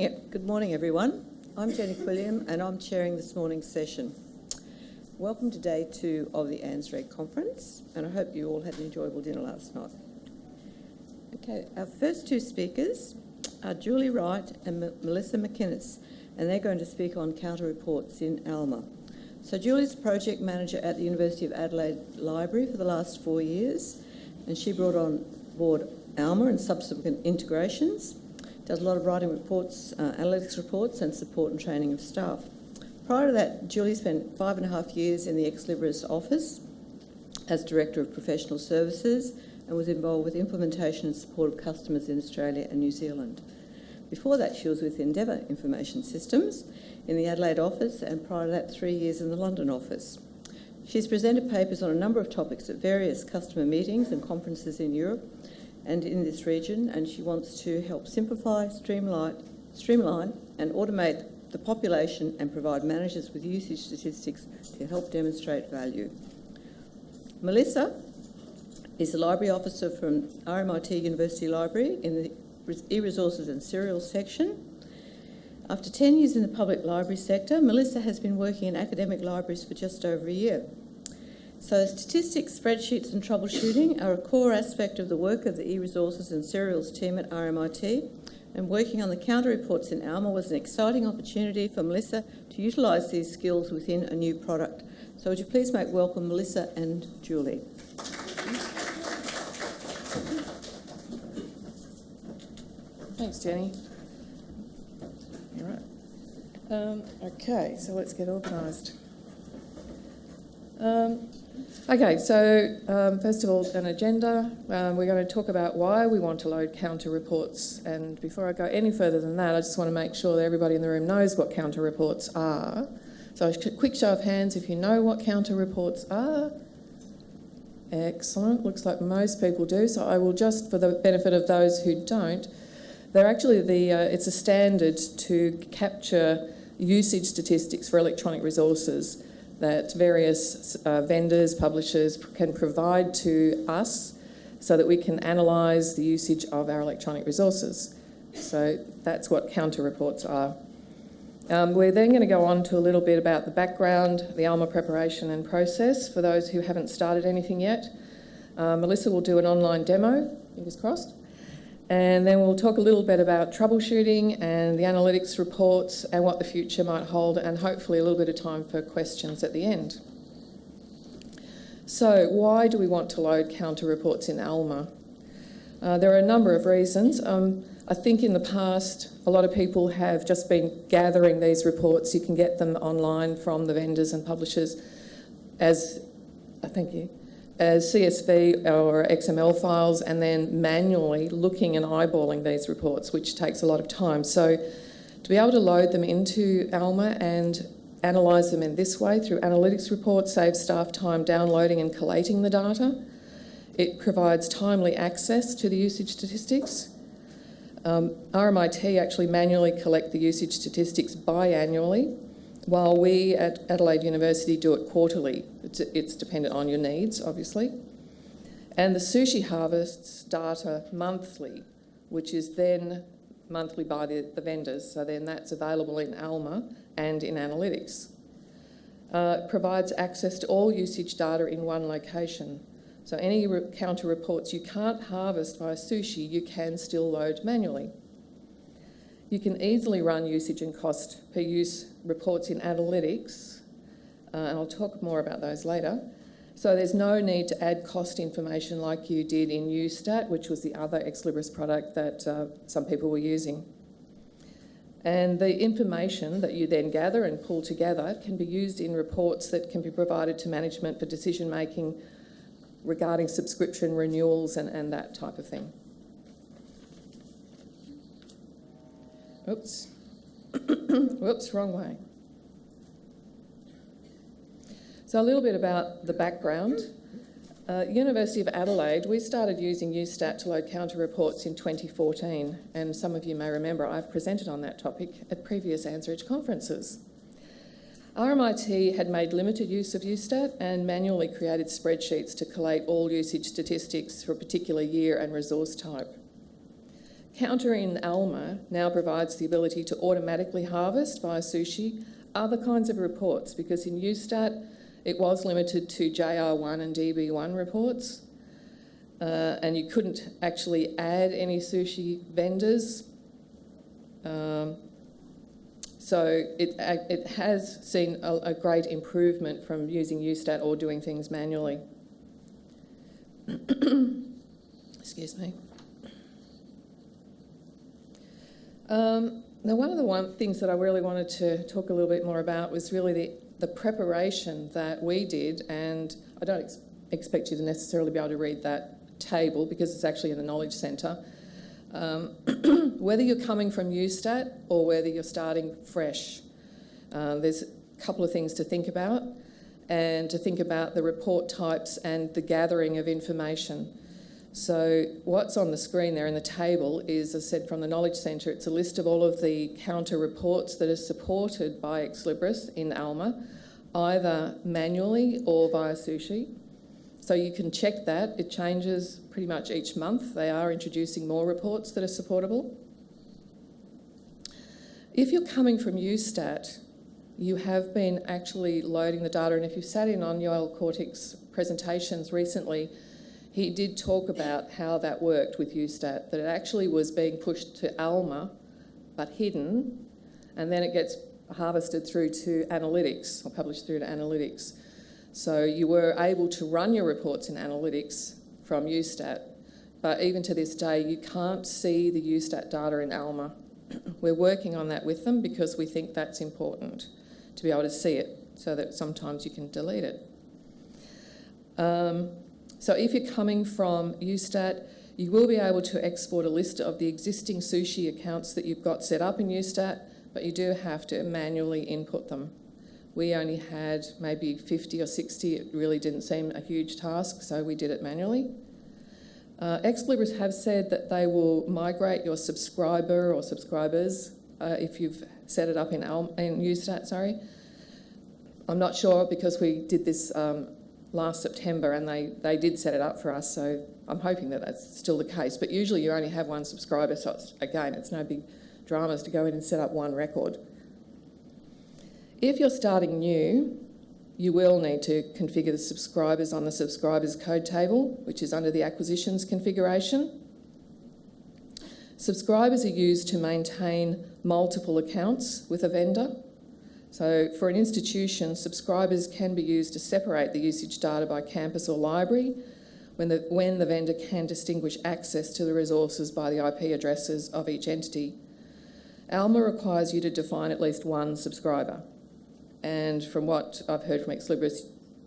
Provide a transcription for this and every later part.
Good morning, everyone. I'm Jenny Quilliam, and I'm chairing this morning's session. Welcome to day 2 of the ANZREG conference, and I hope you all had an enjoyable dinner last night. Okay, our first 2 speakers are Julie Wright and Melissa McInnes, and they're going to speak on counter reports in Alma. So Julie's project manager at the University of Adelaide Library for the last 4 years, and she brought on board Alma and subsequent integrations. Does a lot of writing reports, analytics reports, and support and training of staff. Prior to that, Julie spent 5.5 years in the Ex Libris office as Director of Professional Services and was involved with implementation and support of customers in Australia and New Zealand. Before that, she was with Endeavour Information Systems in the Adelaide office, and prior to that, 3 years in the London office. She's presented papers on a number of topics at various customer meetings and conferences in Europe and in this region, and she wants to help simplify, streamline and automate the population and provide managers with usage statistics to help demonstrate value. Melissa is the Library Officer from RMIT University Library in the e-resources and serials section. After 10 years in the public library sector, Melissa has been working in academic libraries for just over a year. So statistics, spreadsheets and troubleshooting are a core aspect of the work of the e-resources and serials team at RMIT, and working on the counter reports in Alma was an exciting opportunity for Melissa to utilise these skills within a new product. So would you please make welcome Melissa and Julie. Thanks, Jenny. All right. Okay, so let's get organised. Okay, so first of all, an agenda. We're going to talk about why we want to load counter reports. And before I go any further than that, I just want to make sure that everybody in the room knows what counter reports are. So a quick show of hands if you know what counter reports are. Excellent. Looks like most people do. So I will just, for the benefit of those who don't, they're actually it's a standard to capture usage statistics for electronic resources that various vendors, publishers can provide to us so that we can analyse the usage of our electronic resources. So that's what counter reports are. We're then going to go on to a little bit about the background, the Alma preparation and process for those who haven't started anything yet. Melissa will do an online demo, fingers crossed. And then we'll talk a little bit about troubleshooting and the analytics reports and what the future might hold, and hopefully a little bit of time for questions at the end. So why do we want to load counter reports in Alma? There are a number of reasons. I think in the past a lot of people have just been gathering these reports. You can get them online from the vendors and publishers as CSV or XML files, and then manually looking and eyeballing these reports, which takes a lot of time. So to be able to load them into Alma and analyse them in this way through analytics reports saves staff time downloading and collating the data. It provides timely access to the usage statistics. RMIT actually manually collect the usage statistics biannually, while we at Adelaide University do it quarterly. It's dependent on your needs, obviously. And the Sushi harvests data monthly, which is then monthly by the vendors, so then that's available in Alma and in analytics. It provides access to all usage data in one location. So any counter reports you can't harvest via Sushi, you can still load manually. You can easily run usage and cost per use reports in analytics, and I'll talk more about those later. So there's no need to add cost information like you did in UStat, which was the other Ex Libris product that some people were using. And the information that you then gather and pull together can be used in reports that can be provided to management for decision making regarding subscription renewals and that type of thing. Oops. Whoops, wrong way. So a little bit about the background. University of Adelaide, we started using UStat to load counter reports in 2014, and some of you may remember I've presented on that topic at previous ANZREG conferences. RMIT had made limited use of UStat and manually created spreadsheets to collate all usage statistics for a particular year and resource type. Counter in Alma now provides the ability to automatically harvest via Sushi other kinds of reports, because in USTAT it was limited to JR1 and DB1 reports, and you couldn't actually add any Sushi vendors. So it has seen a great improvement from using USTAT or doing things manually. Excuse me. Now, one of the things that I really wanted to talk a little bit more about was really the preparation that we did, and I don't expect you to necessarily be able to read that table because it's actually in the Knowledge Centre. Whether you're coming from USTAT or whether you're starting fresh, there's a couple of things to think about, and to think about the report types and the gathering of information. So what's on the screen there in the table is, as I said, from the Knowledge Centre. It's a list of all of the counter reports that are supported by Ex Libris in Alma, either manually or via Sushi. So you can check that. It changes pretty much each month. They are introducing more reports that are supportable. If you're coming from USTAT, you have been actually loading the data, and if you've sat in on Yoel Kortich's presentations recently, he did talk about how that worked with USTAT, that it actually was being pushed to Alma, but hidden, and then it gets harvested through to analytics, or published through to analytics. So you were able to run your reports in analytics from USTAT, but even to this day, you can't see the USTAT data in Alma. We're working on that with them because we think that's important, to be able to see it, so that sometimes you can delete it. So if you're coming from USTAT, you will be able to export a list of the existing Sushi accounts that you've got set up in USTAT, but you do have to manually input them. We only had maybe 50 or 60. It really didn't seem a huge task, so we did it manually. Ex Libris have said that they will migrate your subscriber or subscribers if you've set it up in USTAT, sorry. I'm not sure because we did this last September and they did set it up for us, so I'm hoping that that's still the case. But usually you only have one subscriber, so it's no big dramas to go in and set up one record. If you're starting new, you will need to configure the subscribers on the subscribers code table, which is under the acquisitions configuration. Subscribers are used to maintain multiple accounts with a vendor. So for an institution, subscribers can be used to separate the usage data by campus or library when the vendor can distinguish access to the resources by the IP addresses of each entity. Alma requires you to define at least one subscriber. And from what I've heard from Ex Libris,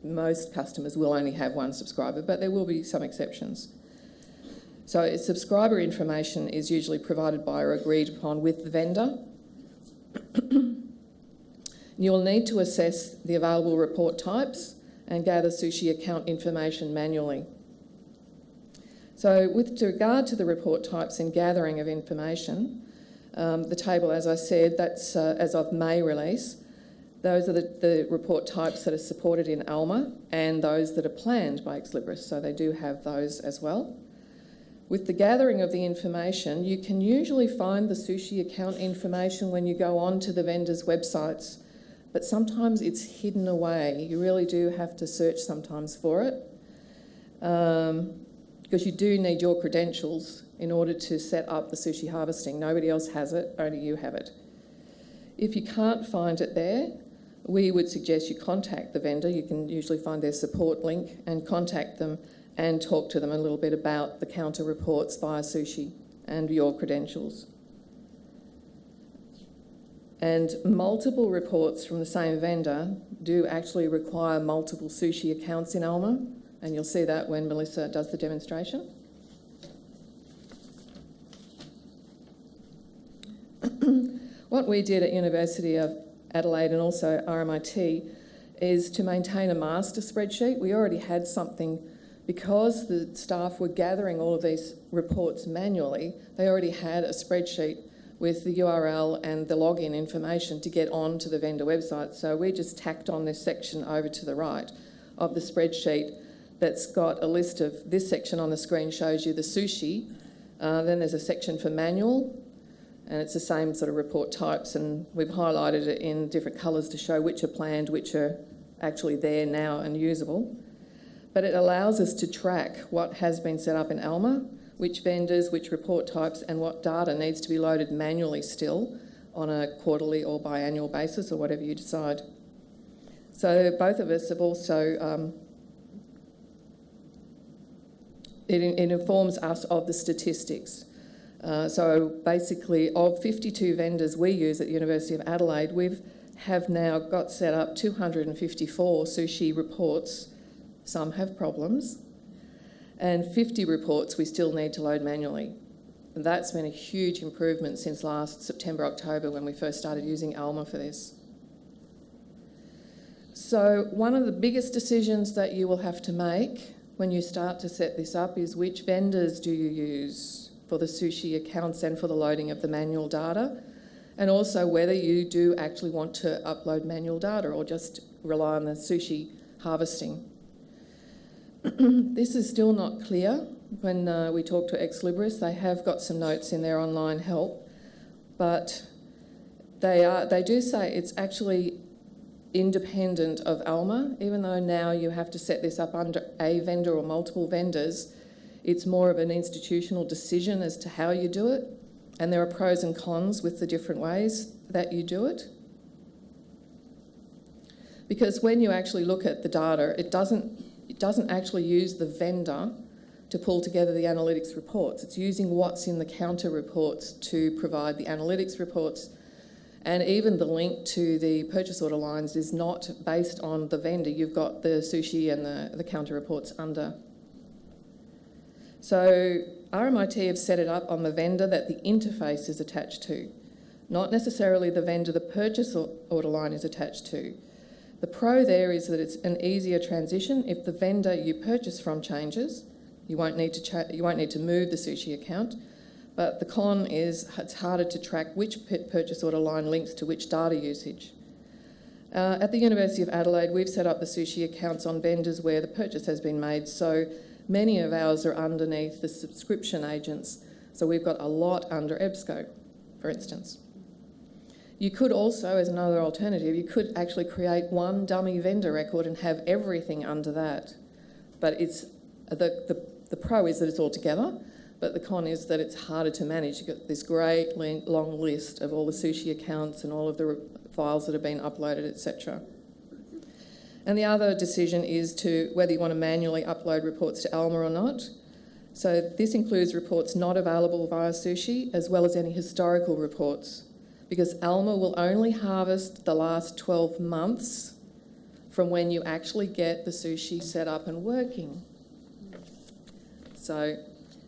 most customers will only have one subscriber, but there will be some exceptions. So subscriber information is usually provided by or agreed upon with the vendor. You'll need to assess the available report types and gather Sushi account information manually. So with regard to the report types and gathering of information, the table, as I said, that's as of May release. Those are the report types that are supported in Alma and those that are planned by Ex Libris, so they do have those as well. With the gathering of the information, you can usually find the Sushi account information when you go on to the vendors' websites, but sometimes it's hidden away. You really do have to search sometimes for it, because you do need your credentials in order to set up the Sushi harvesting. Nobody else has it, only you have it. If you can't find it there, we would suggest you contact the vendor. You can usually find their support link and contact them and talk to them a little bit about the counter reports via Sushi and your credentials. And multiple reports from the same vendor do actually require multiple Sushi accounts in Alma, and you'll see that when Melissa does the demonstration. What we did at University of Adelaide and also RMIT is to maintain a master spreadsheet. We already had something because the staff were gathering all of these reports manually. They already had a spreadsheet with the URL and the login information to get onto the vendor website. So we just tacked on this section over to the right of the spreadsheet that's got a list of, this section on the screen shows you the Sushi Then there's a section for manual, and it's the same sort of report types, and we've highlighted it in different colours to show which are planned, which are actually there now and usable. But it allows us to track what has been set up in Alma, which vendors, which report types, and what data needs to be loaded manually still on a quarterly or biannual basis, or whatever you decide. So both of us have also, it informs us of the statistics. So basically, of 52 vendors we use at the University of Adelaide, have now got set up 254 sushi reports. Some have problems, and 50 reports we still need to load manually. And that's been a huge improvement since last September, October, when we first started using Alma for this. So one of the biggest decisions that you will have to make when you start to set this up is which vendors do you use for the sushi accounts and for the loading of the manual data, and also whether you do actually want to upload manual data or just rely on the sushi harvesting. This is still not clear. When we talk to Ex Libris, they have got some notes in their online help, but they do say it's actually independent of Alma. Even though now you have to set this up under a vendor or multiple vendors, it's more of an institutional decision as to how you do it, and there are pros and cons with the different ways that you do it. Because when you actually look at the data, it doesn't actually use the vendor to pull together the analytics reports. It's using what's in the counter reports to provide the analytics reports. And even the link to the purchase order lines is not based on the vendor. You've got the sushi and the counter reports under. So RMIT have set it up on the vendor that the interface is attached to, not necessarily the vendor the purchase order line is attached to. The pro there is that it's an easier transition. If the vendor you purchase from changes, you won't need to move the sushi account. But the con is it's harder to track which purchase order line links to which data usage. At the University of Adelaide, we've set up the sushi accounts on vendors where the purchase has been made. So many of ours are underneath the subscription agents. So we've got a lot under EBSCO, for instance. You could also, as another alternative, you could actually create one dummy vendor record and have everything under that. But it's the pro is that it's all together, but the con is that it's harder to manage. You've got this great long list of all the sushi accounts and all of the files that have been uploaded, etc. And the other decision is to whether you want to manually upload reports to Alma or not. So this includes reports not available via Sushi, as well as any historical reports, because Alma will only harvest the last 12 months from when you actually get the sushi set up and working. So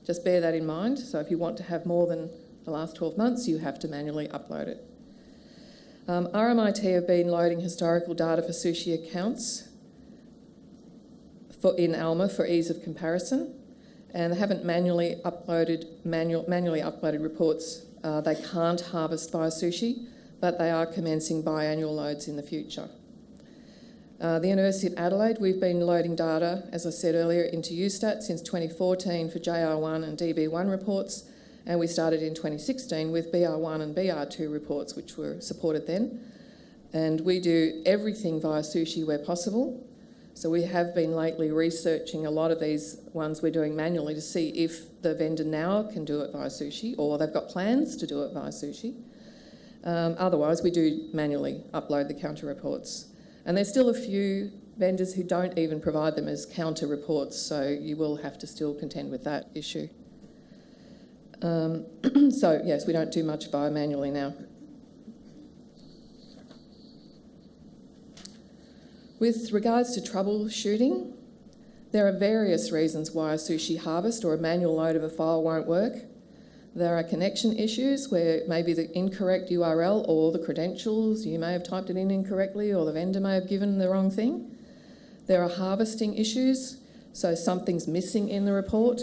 just bear that in mind. So if you want to have more than the last 12 months, you have to manually upload it. RMIT have been loading historical data for sushi accounts in Alma for ease of comparison, and they haven't manually uploaded reports. They can't harvest via Sushi, but they are commencing biannual loads in the future. The University of Adelaide, we've been loading data, as I said earlier, into UStat since 2014 for JR1 and DB1 reports, and we started in 2016 with BR1 and BR2 reports, which were supported then. And we do everything via Sushi where possible. So we have been lately researching a lot of these ones we're doing manually to see if the vendor now can do it via Sushi or they've got plans to do it via Sushi. Otherwise, we do manually upload the counter reports. And there's still a few vendors who don't even provide them as counter reports, so you will have to still contend with that issue. So, yes, we don't do much via manually now. With regards to troubleshooting, there are various reasons why a sushi harvest or a manual load of a file won't work. There are connection issues where maybe the incorrect URL or the credentials, you may have typed it in incorrectly or the vendor may have given the wrong thing. There are harvesting issues, so something's missing in the report.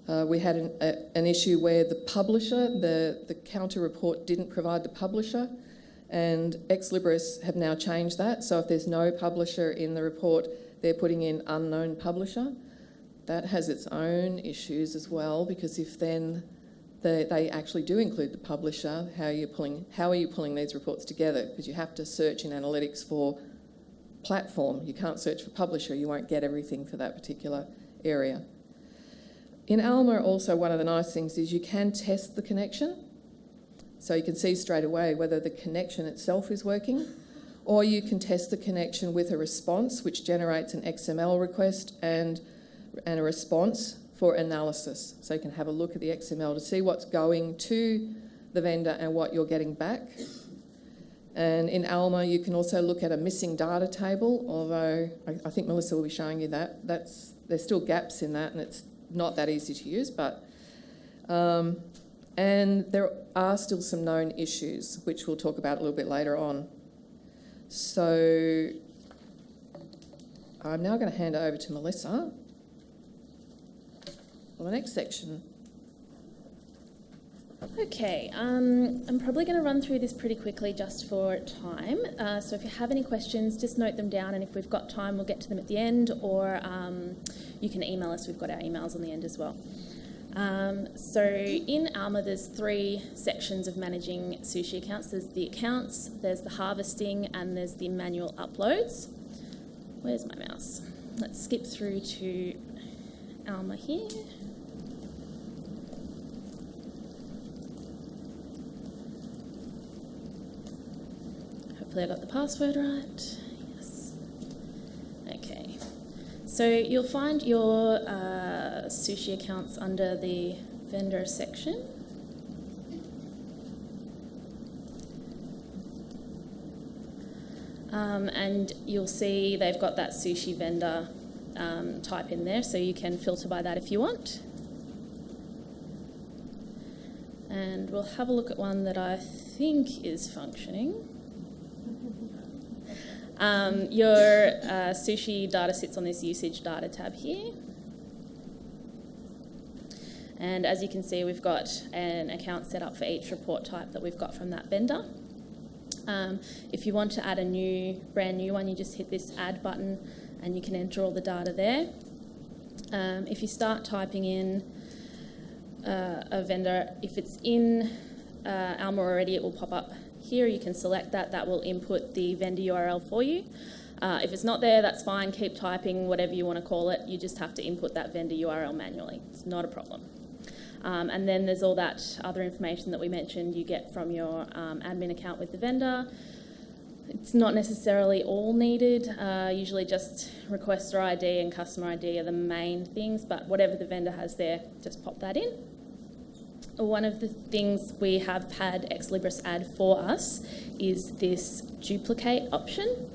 We had an issue where the publisher, the counter report didn't provide the publisher, and Ex Libris have now changed that. So if there's no publisher in the report, they're putting in unknown publisher. That has its own issues as well, because if then they actually do include the publisher. How are you pulling these reports together? Because you have to search in analytics for platform. You can't search for publisher. You won't get everything for that particular area. In Alma also, one of the nice things is you can test the connection. So you can see straight away whether the connection itself is working, or you can test the connection with a response which generates an XML request and a response for analysis. So you can have a look at the XML to see what's going to the vendor and what you're getting back. And in Alma, you can also look at a missing data table, although I think Melissa will be showing you that. There's still gaps in that, and it's not that easy to use, but... and there are still some known issues, which we'll talk about a little bit later on. So I'm now going to hand over to Melissa for the next section. Okay, I'm probably going to run through this pretty quickly just for time. So if you have any questions, just note them down, and if we've got time, we'll get to them at the end, or you can email us. We've got our emails on the end as well. So in Alma, there's 3 sections of managing sushi accounts. There's the accounts, there's the harvesting, and there's the manual uploads. Where's my mouse? Let's skip through to Alma here. Hopefully I got the password right. Yes. Okay. So you'll find your sushi accounts under the vendor section. And you'll see they've got that sushi vendor type in there, so you can filter by that if you want. And we'll have a look at one that I think is functioning. Your sushi data sits on this usage data tab here. And as you can see, we've got an account set up for each report type that we've got from that vendor. If you want to add a brand new one, you just hit this add button and you can enter all the data there. If you start typing in a vendor, if it's in Alma already, it will pop up here. You can select that. That will input the vendor URL for you. If it's not there, that's fine. Keep typing whatever you want to call it. You just have to input that vendor URL manually. It's not a problem. And then there's all that other information that we mentioned you get from your admin account with the vendor. It's not necessarily all needed. Usually just requester ID and customer ID are the main things, but whatever the vendor has there, just pop that in. One of the things we have had Ex Libris add for us is this duplicate option.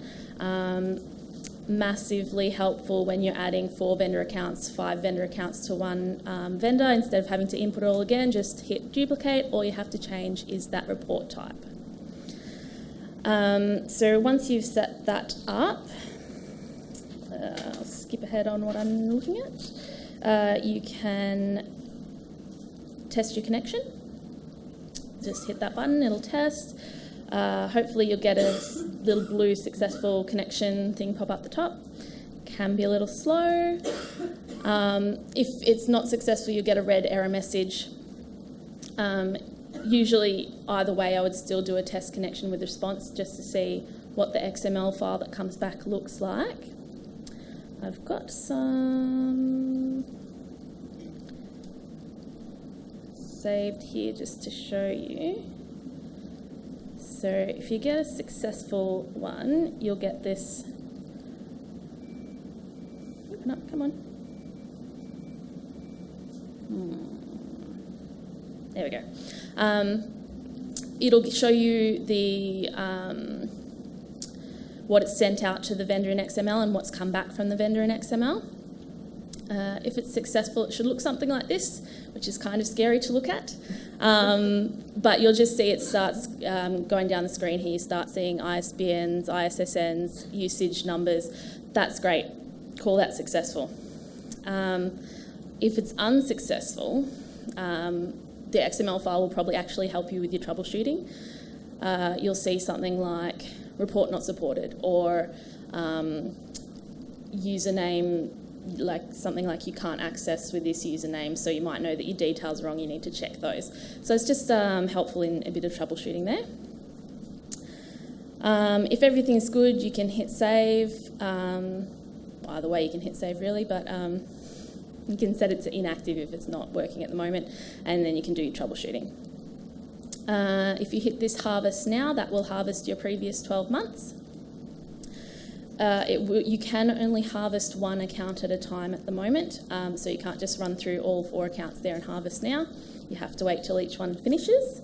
Massively helpful when you're adding 4 vendor accounts, 5 vendor accounts to one vendor. Instead of having to input it all again, just hit duplicate. All you have to change is that report type. So once you've set that up, I'll skip ahead on what I'm looking at. You can test your connection. Just hit that button, it'll test. Hopefully you'll get a little blue successful connection thing pop up the top. Can be a little slow. If it's not successful, you'll get a red error message. Usually either way I would still do a test connection with response just to see what the XML file that comes back looks like. I've got some saved here just to show you. So if you get a successful one, you'll get this. Open up, come on. There we go. It'll show you the what it's sent out to the vendor in XML and what's come back from the vendor in XML. If it's successful, it should look something like this, which is kind of scary to look at. But you'll just see it starts going down the screen here. You start seeing ISBNs, ISSNs, usage numbers. That's great. Call that successful. If it's unsuccessful, the XML file will probably actually help you with your troubleshooting. You'll see something like report not supported or username like something like you can't access with this username, so you might know that your details are wrong, you need to check those. So it's just helpful in a bit of troubleshooting there. If everything's good, you can hit save. Either way you can hit save really, but you can set it to inactive if it's not working at the moment, and then you can do your troubleshooting. If you hit this harvest now, that will harvest your previous 12 months. You can only harvest one account at a time at the moment, so you can't just run through all 4 accounts there and harvest now. You have to wait till each one finishes.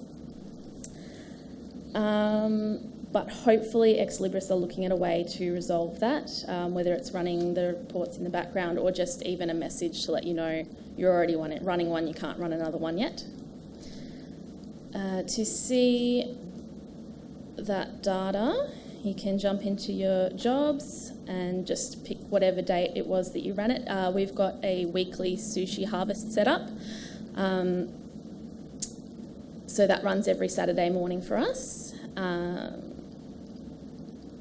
But hopefully Ex Libris are looking at a way to resolve that, whether it's running the reports in the background or just even a message to let you know you're already running one, you can't run another one yet. To see that data, you can jump into your jobs and just pick whatever date it was that you ran it. We've got a weekly sushi harvest set up. So that runs every Saturday morning for us.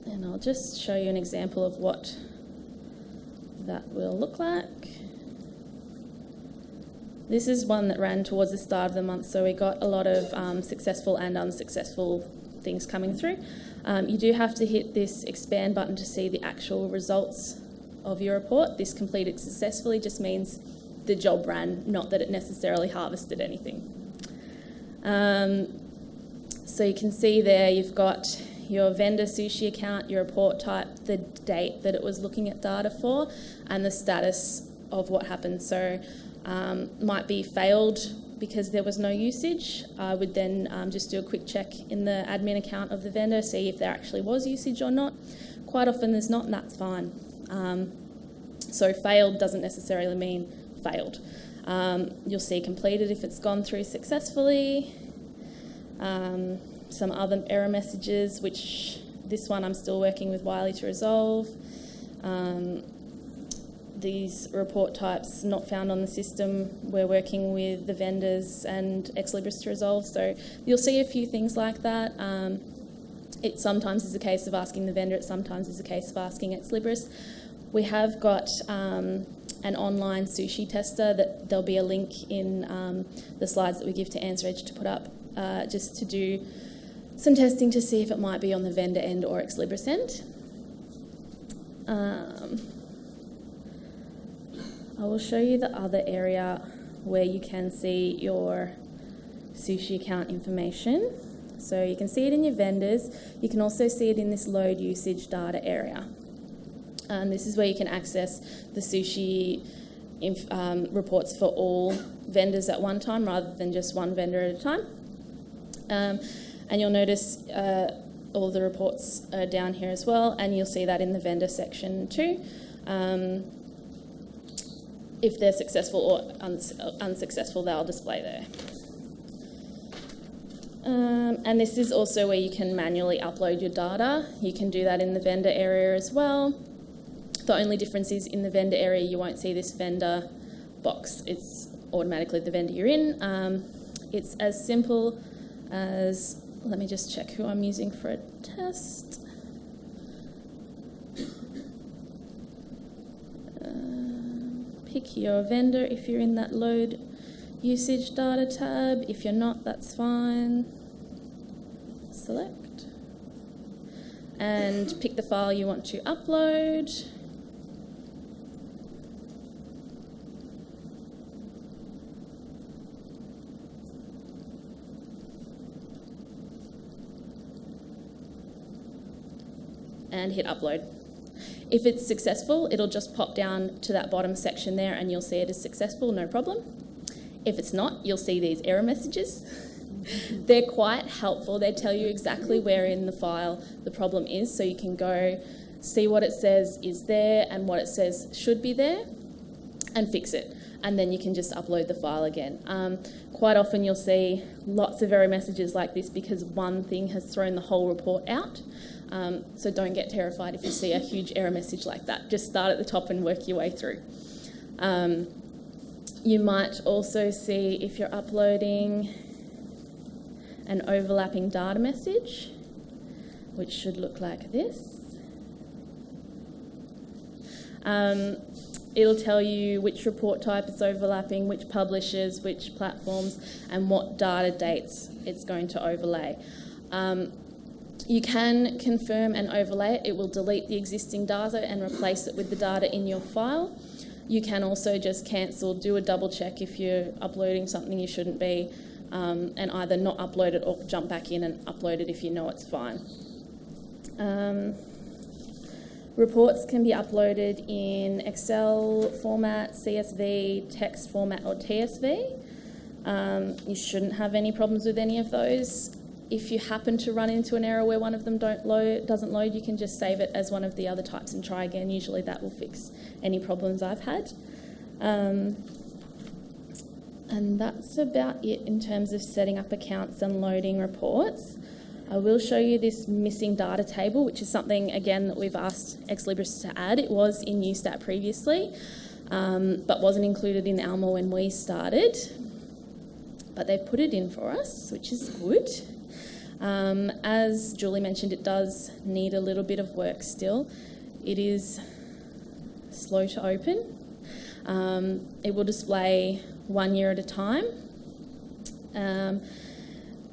And I'll just show you an example of what that will look like. This is one that ran towards the start of the month, so we got a lot of successful and unsuccessful things coming through. You do have to hit this expand button to see the actual results of your report. This completed successfully just means the job ran, not that it necessarily harvested anything. So you can see there you've got your vendor sushi account, your report type, the date that it was looking at data for, and the status of what happened. So might be failed because there was no usage. I would then just do a quick check in the admin account of the vendor, see if there actually was usage or not. Quite often there's not, and that's fine. So failed doesn't necessarily mean failed. You'll see completed if it's gone through successfully. Some other error messages, which this one I'm still working with Wiley to resolve. These report types not found on the system, we're working with the vendors and Ex Libris to resolve. So you'll see a few things like that. It sometimes is a case of asking the vendor, it sometimes is a case of asking Ex Libris. We have got an online sushi tester that there'll be a link in the slides that we give to ANZREG to put up just to do some testing to see if it might be on the vendor end or Ex Libris end. I will show you the other area where you can see your sushi account information. So you can see it in your vendors. You can also see it in this load usage data area. This is where you can access the sushi reports for all vendors at one time rather than just one vendor at a time. And you'll notice all the reports are down here as well, and you'll see that in the vendor section too. If they're successful or unsuccessful, they'll display there. And this is also where you can manually upload your data. You can do that in the vendor area as well. The only difference is in the vendor area, you won't see this vendor box. It's automatically the vendor you're in. It's as simple as, let me just check who I'm using for a test. Pick your vendor if you're in that load usage data tab. If you're not, that's fine. Select. And pick the file you want to upload. And hit upload. If it's successful, it'll just pop down to that bottom section there and you'll see it as successful, no problem. If it's not, you'll see these error messages. They're quite helpful. They tell you exactly where in the file the problem is, so you can go see what it says is there and what it says should be there and fix it. And then you can just upload the file again. Quite often you'll see lots of error messages like this because one thing has thrown the whole report out. So don't get terrified if you see a huge error message like that. Just start at the top and work your way through. You might also see if you're uploading an overlapping data message, which should look like this. It'll tell you which report type it's overlapping, which publishers, which platforms, and what data dates it's going to overlay. You can confirm and overlay it. It will delete the existing data and replace it with the data in your file. You can also just cancel, do a double check if you're uploading something you shouldn't be, and either not upload it or jump back in and upload it if you know it's fine. Reports can be uploaded in Excel format, CSV, text format or TSV. You shouldn't have any problems with any of those. If you happen to run into an error where one of them doesn't load, you can just save it as one of the other types and try again. Usually that will fix any problems I've had. And that's about it in terms of setting up accounts and loading reports. I will show you this missing data table, which is something, again, that we've asked Ex Libris to add. It was in UStat previously, but wasn't included in Alma when we started. But they've put it in for us, which is good. As Julie mentioned, it does need a little bit of work still. It is slow to open. It will display 1 year at a time.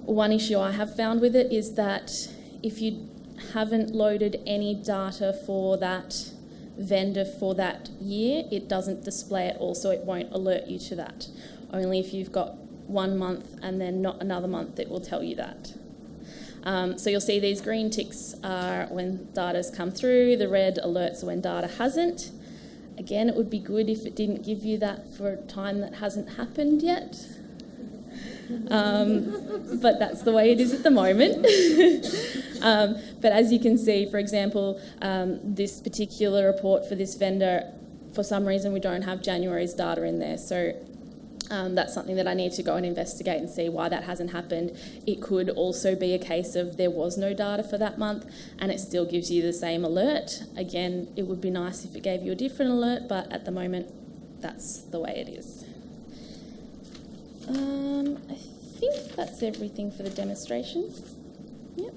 One issue I have found with it is that if you haven't loaded any data for that vendor for that year, it doesn't display it all, so it won't alert you to that. Only if you've got 1 month and then not another month, it will tell you that. So you'll see these green ticks are when data's come through, the red alerts are when data hasn't. Again, it would be good if it didn't give you that for a time that hasn't happened yet. But that's the way it is at the moment. But as you can see, for example, this particular report for this vendor, for some reason we don't have January's data in there. So that's something that I need to go and investigate and see why that hasn't happened. It could also be a case of there was no data for that month and it still gives you the same alert. Again, it would be nice if it gave you a different alert, but at the moment, that's the way it is. I think that's everything for the demonstration. Yep.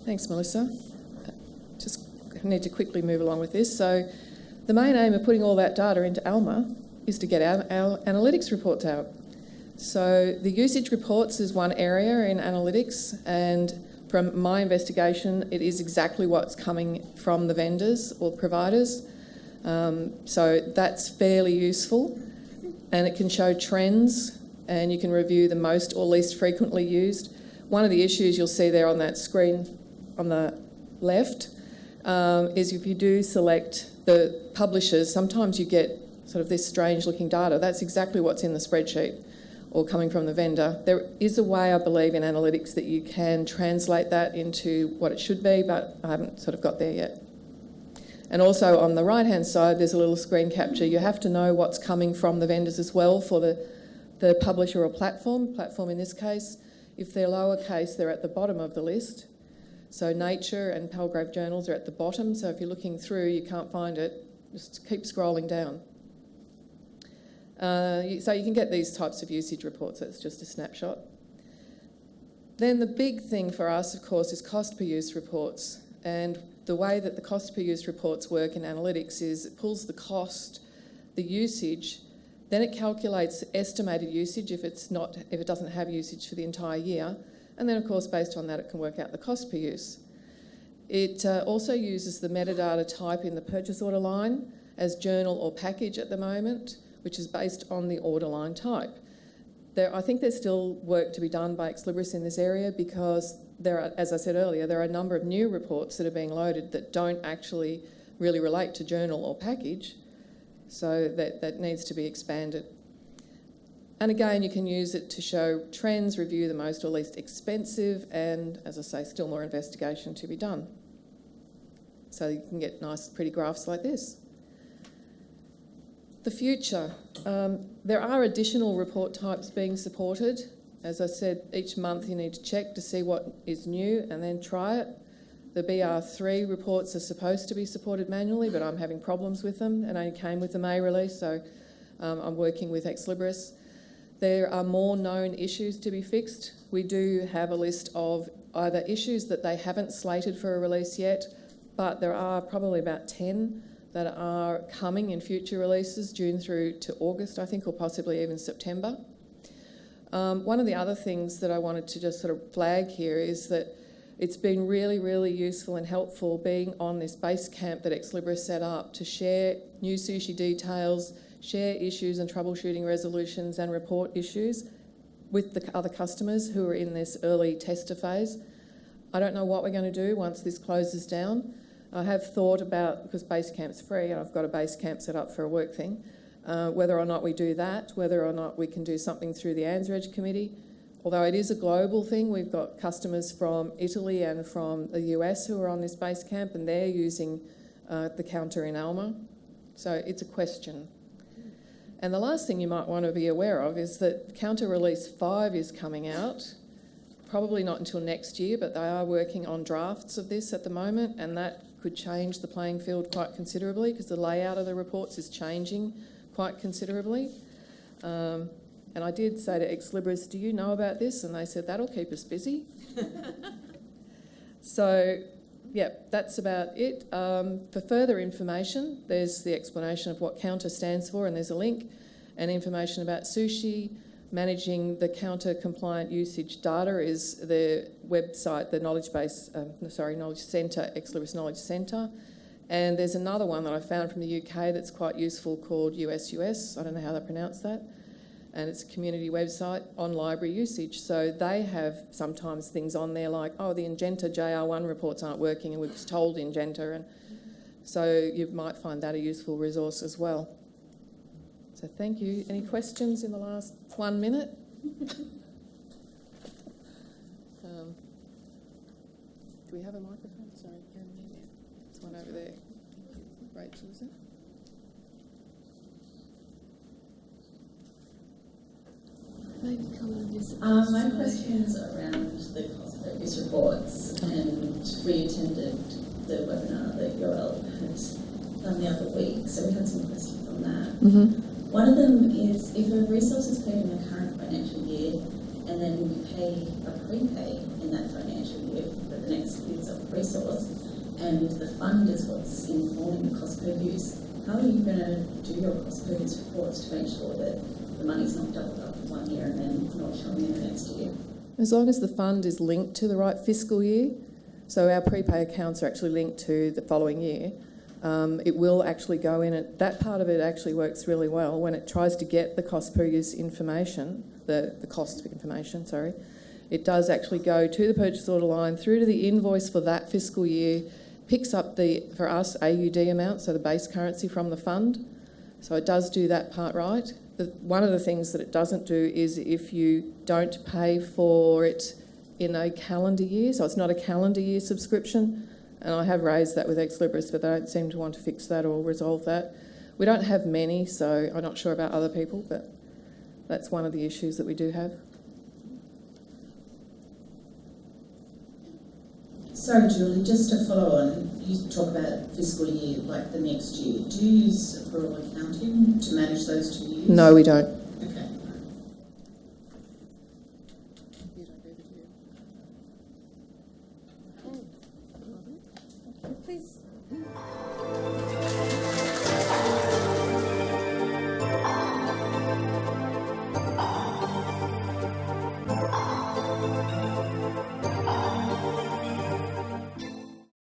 Thanks, Melissa. Just need to quickly move along with this. So the main aim of putting all that data into Alma is to get our analytics reports out. So the usage reports is one area in analytics, and from my investigation, it is exactly what's coming from the vendors or providers. So that's fairly useful, and it can show trends, and you can review the most or least frequently used. One of the issues you'll see there on that screen on the left is if you do select the publishers, sometimes you get sort of this strange looking data. That's exactly what's in the spreadsheet or coming from the vendor. There is a way, I believe, in analytics that you can translate that into what it should be, but I haven't sort of got there yet. And also on the right-hand side, there's a little screen capture. You have to know what's coming from the vendors as well for the publisher or platform in this case. If they're lowercase, they're at the bottom of the list. So Nature and Palgrave Journals are at the bottom, so if you're looking through, you can't find it, just keep scrolling down. So you can get these types of usage reports. That's just a snapshot. Then the big thing for us, of course, is cost per use reports. And the way that the cost per use reports work in analytics is it pulls the cost, the usage, then it calculates estimated usage if it doesn't have usage for the entire year. And then, of course, based on that, it can work out the cost per use. It also uses the metadata type in the purchase order line as journal or package at the moment, which is based on the order line type. I think there's still work to be done by Ex Libris in this area because as I said earlier, there are a number of new reports that are being loaded that don't actually really relate to journal or package, so that needs to be expanded. And again, you can use it to show trends, review the most or least expensive, and as I say, still more investigation to be done. So you can get nice, pretty graphs like this. The future. There are additional report types being supported. As I said, each month you need to check to see what is new and then try it. The BR3 reports are supposed to be supported manually, but I'm having problems with them. It only came with the May release, so I'm working with Ex Libris. There are more known issues to be fixed. We do have a list of either issues that they haven't slated for a release yet, but there are probably about 10 that are coming in future releases, June through to August, I think, or possibly even September. One of the other things that I wanted to just sort of flag here is that it's been really, really useful and helpful being on this base camp that Ex Libris set up to share new sushi details, share issues and troubleshooting resolutions and report issues with the other customers who are in this early tester phase. I don't know what we're going to do once this closes down. I have thought about, because base camp's free and I've got a base camp set up for a work thing, whether or not we do that, whether or not we can do something through the ANZREG committee. Although it is a global thing, we've got customers from Italy and from the US who are on this base camp, and they're using the counter in Alma. So it's a question. And the last thing you might want to be aware of is that counter release 5 is coming out, probably not until next year, but they are working on drafts of this at the moment, and that could change the playing field quite considerably because the layout of the reports is changing quite considerably. And I did say to Ex Libris, do you know about this? And they said, that'll keep us busy. So, yeah, that's about it. For further information, there's the explanation of what counter stands for, and there's a link, and information about Sushi. Managing the counter compliant usage data is the website, the knowledge centre, Ex Libris Knowledge Centre. And there's another one that I found from the UK that's quite useful called USUS. I don't know how they pronounce that. And it's a community website on library usage. So they have sometimes things on there like, oh, the Ingenta JR1 reports aren't working and we've told Ingenta. And so you might find that a useful resource as well. So thank you. Any questions in the last 1 minute? Do we have a microphone? Sorry, there's one over there. Rachel, is it? My question's around the cost of these reports, and we attended the webinar that Yoel had done the other week, so we had some questions on that. Mm-hmm. One of them is, if a resource is paid in the current financial year, and then we pay a prepay in that financial year for the next use of the resource, and the fund is what's informing the cost per use, how are you going to do your cost per use reports to make sure that the money's not doubled up in 1 year and then not showing in the next year? As long as the fund is linked to the right fiscal year, so our prepay accounts are actually linked to the following year, it will actually go in. That part of it actually works really well when it tries to get the cost per use information, the cost information, sorry. It does actually go to the purchase order line through to the invoice for that fiscal year, picks up the, for us, AUD amount, so the base currency from the fund. So it does do that part right. One of the things that it doesn't do is if you don't pay for it in a calendar year, so it's not a calendar year subscription, and I have raised that with Ex Libris, but they don't seem to want to fix that or resolve that. We don't have many, so I'm not sure about other people, but that's one of the issues that we do have. Sorry, Julie, just to follow on, you talk about fiscal year, like the next year. Do you use accrual accounting to manage those 2 years? No, we don't.